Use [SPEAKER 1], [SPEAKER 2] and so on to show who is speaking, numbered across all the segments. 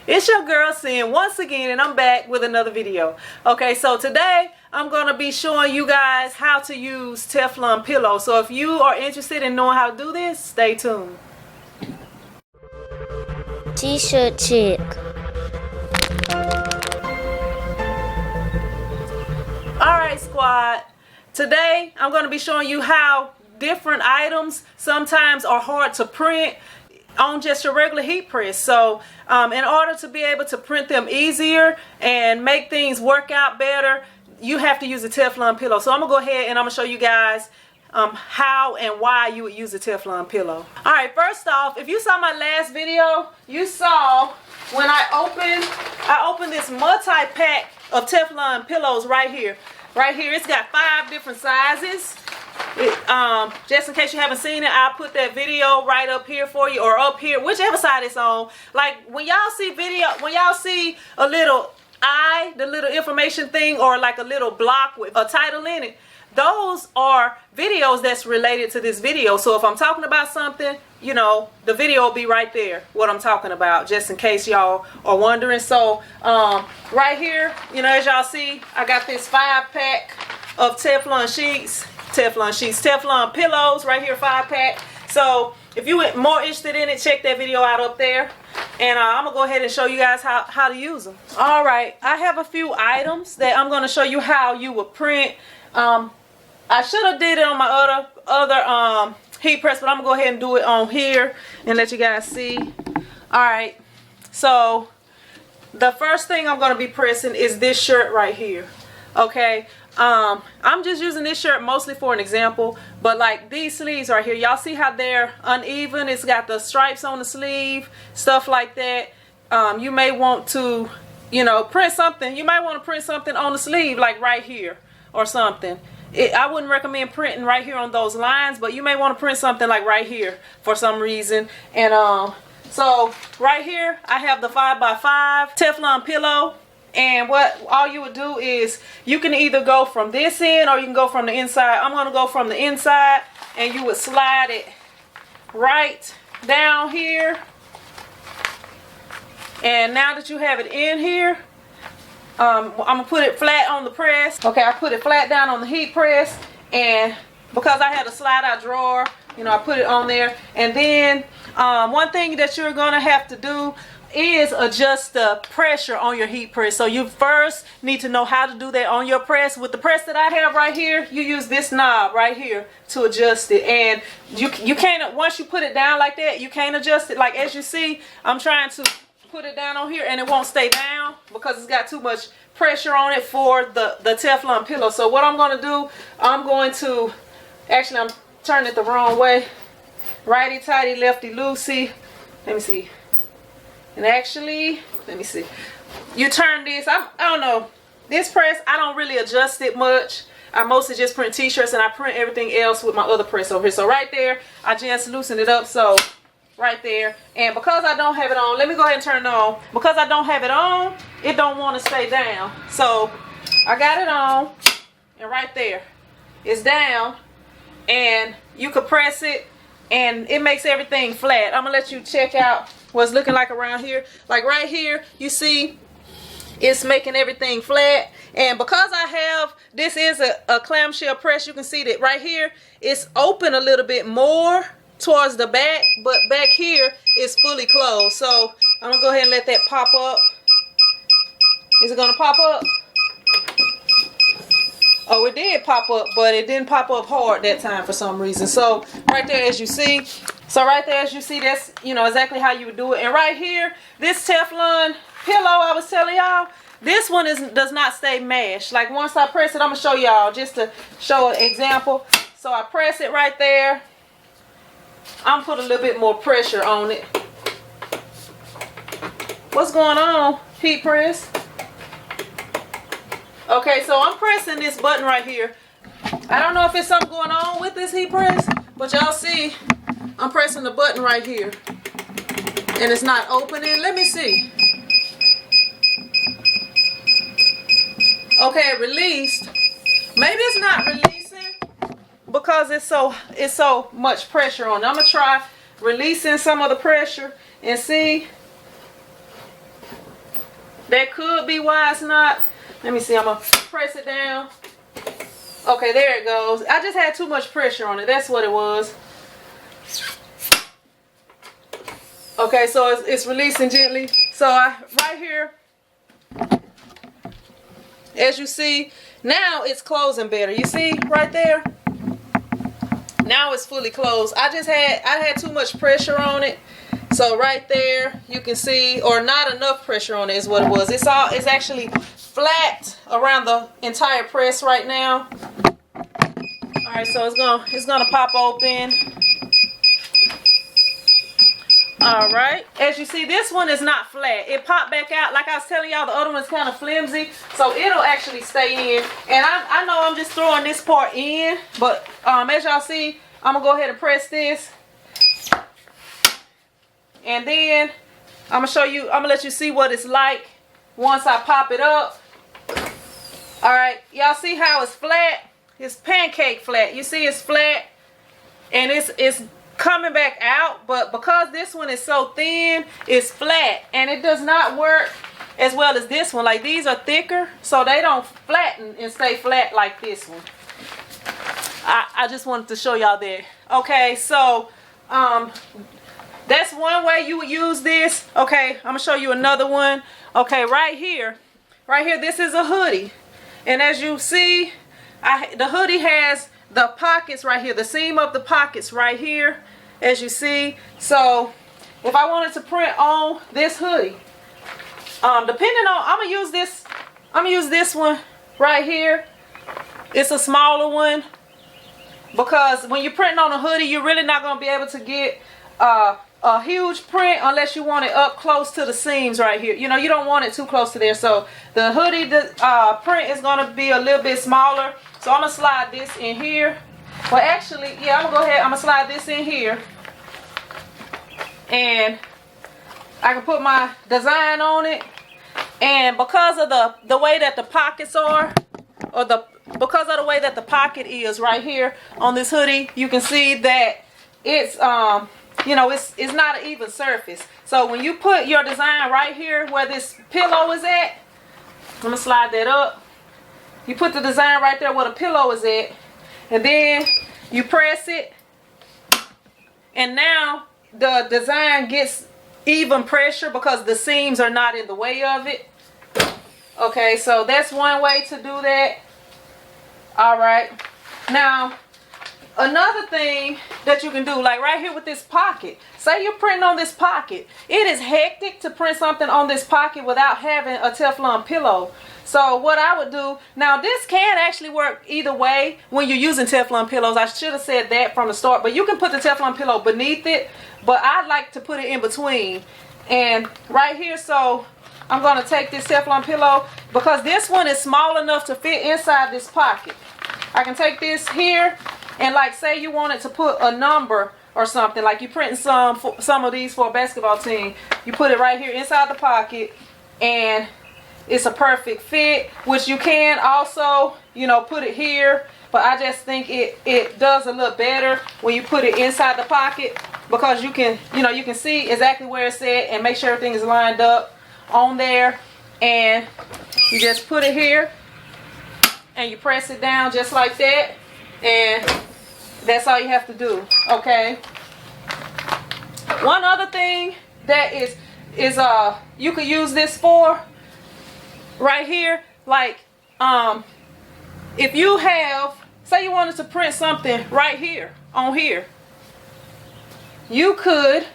[SPEAKER 1] It's your girl Sin once again, and I'm back with another video. Okay, so today I'm going to be showing you guys how to use Teflon pillow. So if you are interested in knowing how to do this, stay tuned.
[SPEAKER 2] T-shirt chick.
[SPEAKER 1] Alright squad, today I'm going to be showing you how different items sometimes are hard to print on just your regular heat press. So in order to be able to print them easier and make things work out better, you have to use a Teflon pillow. So I'm going to go ahead and I'm going to show you guys how and why you would use a Teflon pillow. Alright, first off, if you saw my last video, you saw when I opened this multi-pack of Teflon pillows right here. Right here, it's got 5 different sizes. Just in case you haven't seen it, I'll put that video right up here for you, or up here, whichever side it's on. Like when y'all see a little the little information thing, or like a little block with a title in it, those are videos that's related to this video. So if I'm talking about something, you know, the video will be right there, what I'm talking about, just in case y'all are wondering. So right here, you know, as y'all see, I got this 5-pack of Teflon pillows right here, 5-pack. So if you were more interested in it, check that video out up there, and I'm gonna go ahead and show you guys how to use them. All right, I have a few items that I'm gonna show you how you would print. I should have did it on my other heat press, but I'm gonna go ahead and do it on here and let you guys see. All right, so the first thing I'm gonna be pressing is this shirt right here. Okay, I'm just using this shirt mostly for an example, but like these sleeves right here, y'all see how they're uneven? It's got the stripes on the sleeve, stuff like that. You may want to, you know, print something. You might want to print something on the sleeve, like right here or something. I wouldn't recommend printing right here on those lines, but you may want to print something like right here for some reason. And so right here I have the 5x5 Teflon pillow, and what all you would do is you can either go from this end or you can go from the inside. I'm going to go from the inside, and you would slide it right down here. And now that you have it in here, I'm going to put it flat on the press. Okay, I put it flat down on the heat press, and because I had a slide out drawer, you know, I put it on there. And then one thing that you're going to have to do is adjust the pressure on your heat press. So you first need to know how to do that on your press. With the press that I have right here, you use this knob right here to adjust it. And you can't, once you put it down like that, you can't adjust it. Like as you see, I'm trying to put it down on here and it won't stay down because it's got too much pressure on it for the Teflon pillow. So what I'm going to do, I'm turning it the wrong way. Righty tighty, lefty loosey. Let me see. And actually, let me see. You turn this, I don't know. This press, I don't really adjust it much. I mostly just print t-shirts, and I print everything else with my other press over here. So right there, I just loosen it up. So right there. And because I don't have it on, let me go ahead and turn it on. Because I don't have it on, it don't want to stay down. So I got it on, and right there, it's down. And you could press it, and it makes everything flat. I'm gonna let you check out what's looking like around here. Like right here, you see it's making everything flat. And because I have, this is a clamshell press, you can see that right here it's open a little bit more towards the back, but back here is fully closed. So I'm gonna go ahead and let that pop up. Is it gonna pop up? Oh, it did pop up, but it didn't pop up hard that time for some reason. So right there, as you see, that's, you know, exactly how you would do it. And right here, this Teflon pillow I was telling y'all, this one does not stay mashed. Like once I press it, I'm gonna show y'all just to show an example. So I press it right there. I'm put a little bit more pressure on it. What's going on, heat press? Okay, so I'm pressing this button right here. I don't know if it's something going on with this heat press, but y'all see I'm pressing the button right here and it's not opening. Let me see. Okay, it released. Maybe it's not releasing because it's so much pressure on it. I'm gonna try releasing some of the pressure and see. That could be why it's not. Let me see. I'm gonna press it down. Okay, there it goes. I just had too much pressure on it. That's what it was. Okay, so it's releasing gently. So right here, as you see, now it's closing better. You see right there? Now it's fully closed. I had too much pressure on it. So right there, you can see, or not enough pressure on it is what it was. It's actually flat around the entire press right now. All right, so it's gonna pop open. All right, as you see, this one is not flat. It popped back out. Like I was telling y'all, the other one's kind of flimsy, so it'll actually stay in. And I know I'm just throwing this part in, but as y'all see, I'm gonna go ahead and press this, and then I'm gonna let you see what it's like once I pop it up. All right, y'all see how it's flat? It's pancake flat. You see it's flat, and it's coming back out, but because this one is so thin, it's flat, and it does not work as well as this one. Like, these are thicker, so they don't flatten and stay flat like this one. I just wanted to show y'all that. Okay, so that's one way you would use this. Okay, I'm gonna show you another one. Okay, right here, this is a hoodie, and as you see, the hoodie has the pockets right here, the seam of the pockets right here, as you see. So if I wanted to print on this hoodie, depending on, I'm gonna use this one right here. It's a smaller one, because when you're printing on a hoodie, you're really not gonna be able to get a huge print unless you want it up close to the seams right here. You know, you don't want it too close to there. So the hoodie print is gonna be a little bit smaller. So I'm gonna slide this in here. Well, actually, yeah, I'm gonna go ahead. I'm gonna slide this in here, and I can put my design on it. And because of the way that the pockets are, or because of the way that the pocket is right here on this hoodie, you can see that it's you know, it's not an even surface. So when you put your design right here where this pillow is at, I'm gonna slide that up. You put the design right there where the pillow is at, and then you press it, and now the design gets even pressure because the seams are not in the way of it. Okay, so that's one way to do that. All right, now another thing that you can do, like right here with this pocket, say you're printing on this pocket. It is hectic to print something on this pocket without having a Teflon pillow. So what I would do, now this can actually work either way when you're using Teflon pillows. I should have said that from the start, but you can put the Teflon pillow beneath it, but I like to put it in between. And right here, so I'm gonna take this Teflon pillow, because this one is small enough to fit inside this pocket. I can take this here, and like say you wanted to put a number or something, like you printing some of these for a basketball team, you put it right here inside the pocket, and it's a perfect fit. Which you can also, you know, put it here, but I just think it does a little better when you put it inside the pocket, because you can, you know, you can see exactly where it's at and make sure everything is lined up on there. And you just put it here and you press it down just like that, and that's all you have to do. Okay, one other thing that is you could use this for right here, like if you have, say you wanted to print something right here on here, you could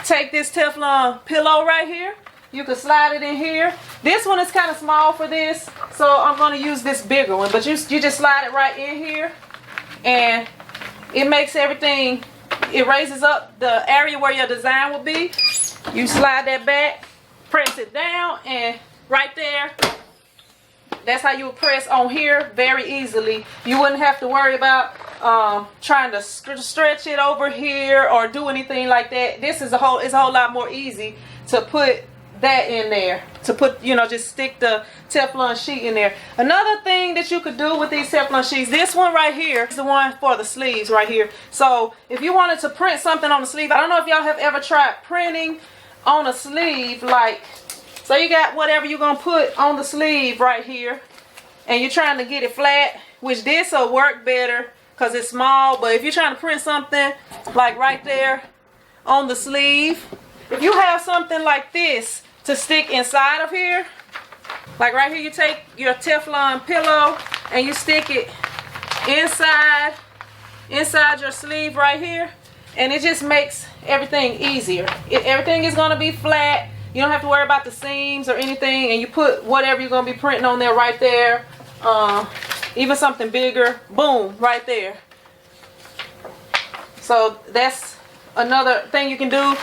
[SPEAKER 1] take this Teflon pillow right here, you could slide it in here. This one is kind of small for this, so I'm going to use this bigger one, but you just slide it right in here, and it makes everything, it raises up the area where your design will be. You slide that back, press it down, and right there, that's how you would press on here very easily. You wouldn't have to worry about trying to stretch it over here or do anything like that. This is it's a whole lot more easy to put that in there, to put, you know, just stick the Teflon sheet in there. Another thing that you could do with these Teflon sheets, this one right here is the one for the sleeves right here. So if you wanted to print something on the sleeve, I don't know if y'all have ever tried printing on a sleeve, like So you got whatever you're gonna put on the sleeve right here, and you're trying to get it flat, which this will work better because it's small. But if you're trying to print something like right there on the sleeve, if you have something like this to stick inside of here, like right here, you take your Teflon pillow and you stick it inside your sleeve right here, and it just makes everything easier. Everything is going to be flat. You don't have to worry about the seams or anything, and you put whatever you're going to be printing on there right there. Even something bigger, boom, right there. So that's another thing you can do.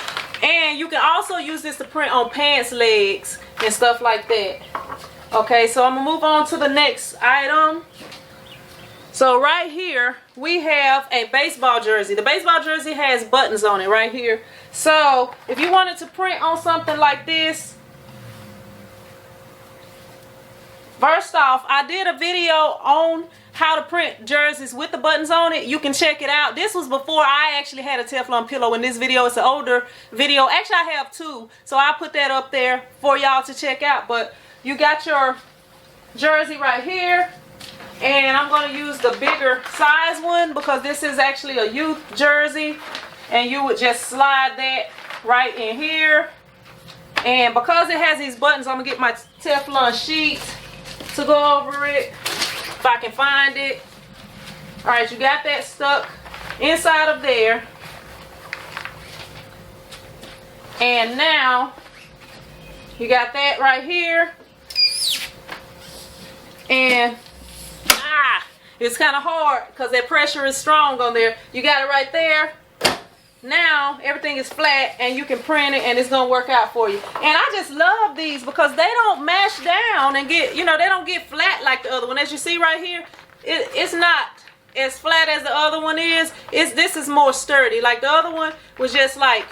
[SPEAKER 1] And you can also use this to print on pants legs and stuff like that. Okay, so I'm gonna move on to the next item. So right here we have a baseball jersey. The baseball jersey has buttons on it right here. So if you wanted to print on something like this, first off, I did a video on how to print jerseys with the buttons on it. You can check it out. This was before I actually had a Teflon pillow. In this video, it's an older video. Actually, I have two, so I'll put that up there for y'all to check out. But you got your jersey right here, and I'm going to use the bigger size one because this is actually a youth jersey, and you would just slide that right in here. And because it has these buttons, I'm going to get my Teflon sheet to go over it if I can find it. All right, you got that stuck inside of there. And now you got that right here. And it's kind of hard because that pressure is strong on there. You got it right there. Now everything is flat and you can print it and it's gonna work out for you. And I just love these because they don't mash down and get, you know, they don't get flat like the other one. As you see right here, it's not as flat as the other one is. This is more sturdy. Like the other one was just like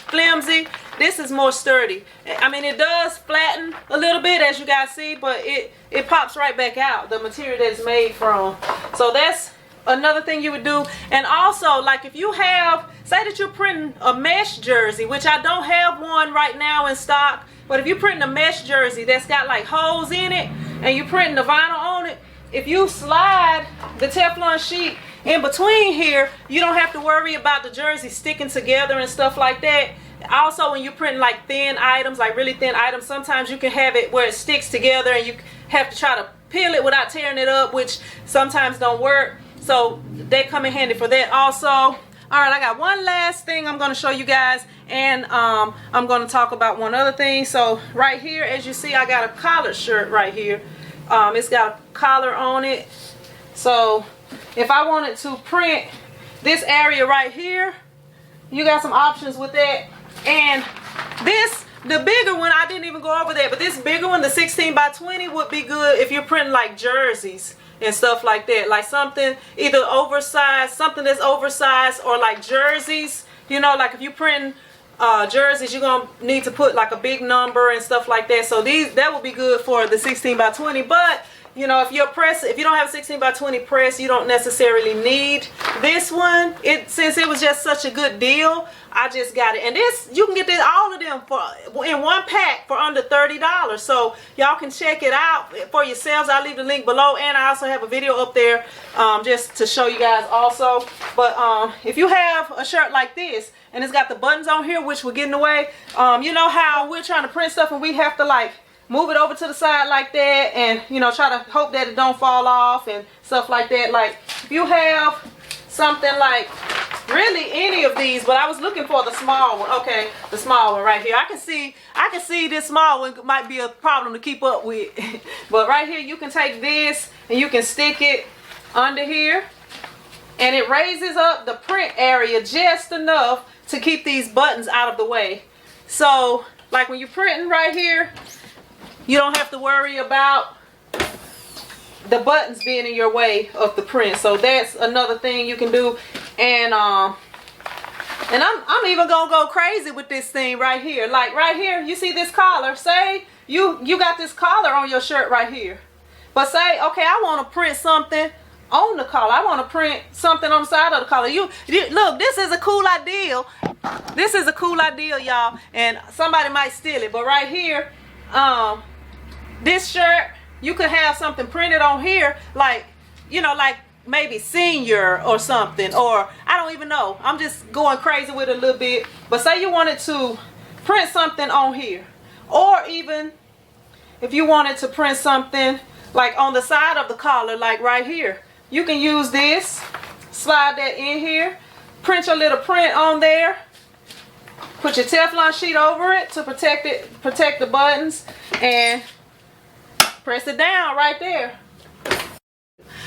[SPEAKER 1] flimsy. This is more sturdy. I mean, it does flatten a little bit, as you guys see, but it pops right back out, the material that it's made from. So that's another thing you would do. And also, like if you have, say that you're printing a mesh jersey, which I don't have one right now in stock, but if you're printing a mesh jersey that's got like holes in it and you're printing the vinyl on it, if you slide the Teflon sheet in between here, you don't have to worry about the jersey sticking together and stuff like that. Also, when you're printing like thin items, like really thin items, sometimes you can have it where it sticks together and you have to try to peel it without tearing it up, which sometimes don't work. So they come in handy for that also. All right, I got one last thing I'm going to show you guys, and I'm going to talk about one other thing. So right here, as you see, I got a collared shirt right here. It's got a collar on it. So if I wanted to print this area right here, you got some options with that. And this, the bigger one, I didn't even go over that, but this bigger one, the 16 by 20, would be good if you're printing like jerseys and stuff like that, like something either oversized, something that's oversized, or like jerseys, you know, like if you're printing jerseys, you're gonna need to put like a big number and stuff like that. So that would be good for the 16 by 20. But you know, if you don't have a 16 by 20 press, you don't necessarily need this one. Since it was just such a good deal, I just got it. And this, you can get this, all of them in one pack for under $30. So y'all can check it out for yourselves. I'll leave the link below, and I also have a video up there just to show you guys also. But if you have a shirt like this and it's got the buttons on here, which will get in the way, you know how we're trying to print stuff and we have to like move it over to the side like that, and you know, try to hope that it don't fall off and stuff like that. Like if you have something like really any of these, but I was looking for the small one. Okay, the small one right here. I can see this small one might be a problem to keep up with. But right here, you can take this and you can stick it under here, and it raises up the print area just enough to keep these buttons out of the way. So like when you're printing right here, you don't have to worry about the buttons being in your way of the print. So that's another thing you can do. And I'm even gonna go crazy with this thing right here. Like right here, you see this collar. Say you got this collar on your shirt right here, but say, okay, I want to print something on the collar. I want to print something on the side of the collar. You look, this is a cool idea. This is a cool idea, y'all, and somebody might steal it. But right here, this shirt, you could have something printed on here, like, you know, like maybe senior or something, or I don't even know. I'm just going crazy with it a little bit. But say you wanted to print something on here, or even if you wanted to print something like on the side of the collar, like right here, you can use this, slide that in here, print your little print on there, put your Teflon sheet over it to protect the buttons, and press it down right there.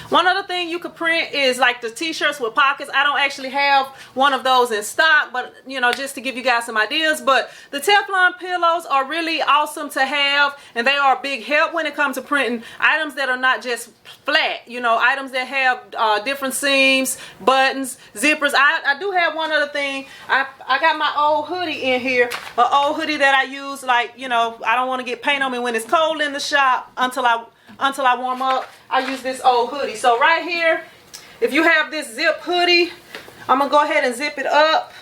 [SPEAKER 1] One other thing you could print is like the t-shirts with pockets. I don't actually have one of those in stock, but you know, just to give you guys some ideas. But the Teflon pillows are really awesome to have, and they are a big help when it comes to printing items that are not just flat, you know, items that have different seams, buttons, zippers. I do have one other thing. I got my old hoodie in here, an old hoodie that I use, like, you know, I don't want to get paint on me when it's cold in the shop until I warm up. I use this old hoodie. So right here, if you have this zip hoodie, I'm gonna go ahead and zip it up.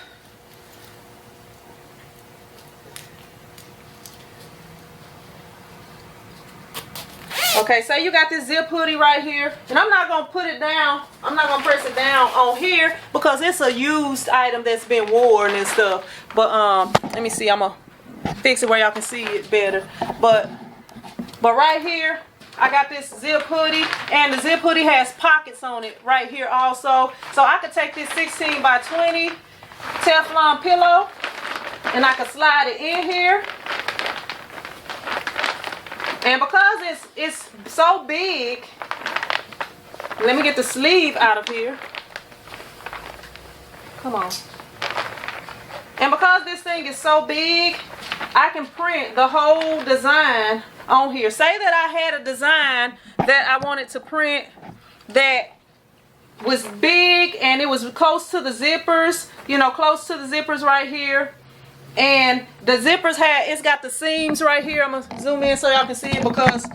[SPEAKER 1] Okay, so you got this zip hoodie right here, and I'm not gonna put it down. I'm not gonna press it down on here because it's a used item that's been worn and stuff. But let me see. I'm gonna fix it where y'all can see it better. But right here, I got this zip hoodie, and the zip hoodie has pockets on it right here also. So I could take this 16 by 20 Teflon pillow, and I could slide it in here. And because it's so big, let me get the sleeve out of here. Come on. And because this thing is so big, I can print the whole design on here. Say that I had a design that I wanted to print that was big and it was close to the zippers, you know, close to the zippers right here. And the zippers it's got the seams right here. I'm gonna zoom in so y'all can see it, because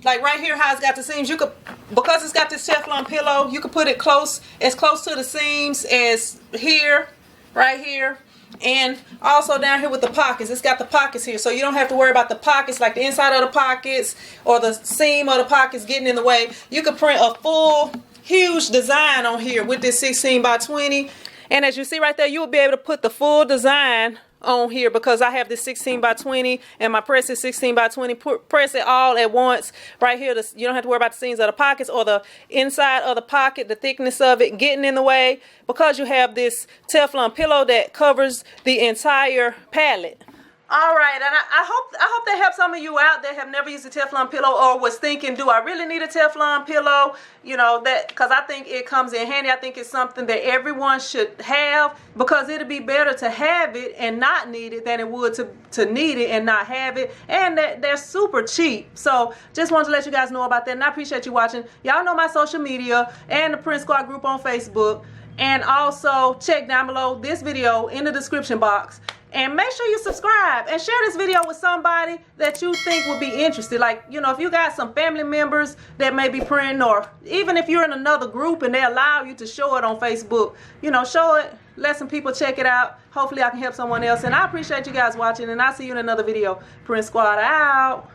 [SPEAKER 1] like right here how it's got the seams, you could, because it's got this Teflon pillow, you could put it close to the seams as here, right here. And also down here with the pockets, it's got the pockets here, so you don't have to worry about the pockets, like the inside of the pockets or the seam of the pockets getting in the way. You can print a full huge design on here with this 16 by 20. And as you see right there, you will be able to put the full design on here because I have this 16 by 20 and my press is 16 by 20. Press it all at once right here. You don't have to worry about the seams of the pockets or the inside of the pocket, the thickness of it getting in the way, because you have this Teflon pillow that covers the entire palette. All right, and I hope that helps some of you out that have never used a Teflon pillow or was thinking, do I really need a Teflon pillow? You know, that, because I think it comes in handy. I think it's something that everyone should have, because it'd be better to have it and not need it than it would to need it and not have it. And they're super cheap. So just wanted to let you guys know about that, and I appreciate you watching. Y'all know my social media and the Print Squad group on Facebook. And also check down below this video in the description box. And make sure you subscribe and share this video with somebody that you think would be interested. Like, you know, if you got some family members that may be printing, or even if you're in another group and they allow you to show it on Facebook, you know, show it, let some people check it out. Hopefully I can help someone else. And I appreciate you guys watching, and I'll see you in another video. Print Squad out.